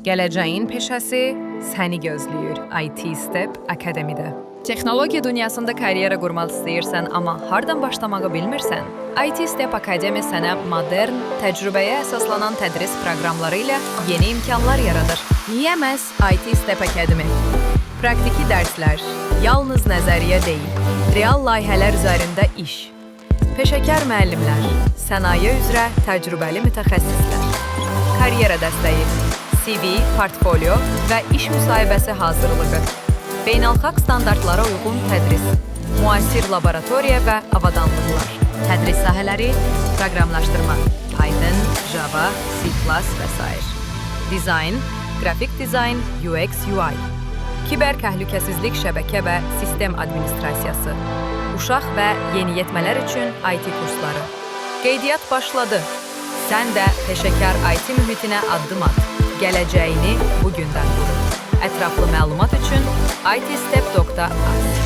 Gələcəyin peşəsi səni gözləyir IT Step Akademidə. Texnologiya dünyasında karyera qurmaq istəyirsən, amma hardan başlamağı bilmirsən? IT Step Akademi sənə modern, təcrübəyə əsaslanan tədris proqramları ilə yeni imkanlar yaradır. Niyə məhz IT Step Akademi? Praktiki dərslər, yalnız nəzəriyyə deyil, real layihələr üzərində iş. Peşəkar müəllimlər, sənaye üzrə təcrübəli mütəxəssislər. Karyera dəstəyi, CV, portfolio və iş müsahibəsi hazırlığı. Beynəlxalq standartlara uyğun tədris, müasir laboratoriya və avadanlıqlar. Tədris sahələri, proqramlaşdırma, Python, Java, C++ və s. Dizayn, qrafik dizayn, UX, UI. Kiber təhlükəsizlik şəbəkə və sistem administrasiyası. Uşaq və yeniyetmələr üçün IT kursları. Qeydiyyat başladı. Sən də peşəkar IT mühitinə addım at. Gələcəyini bugündən qur. Ətraflı məlumat üçün itstep.az.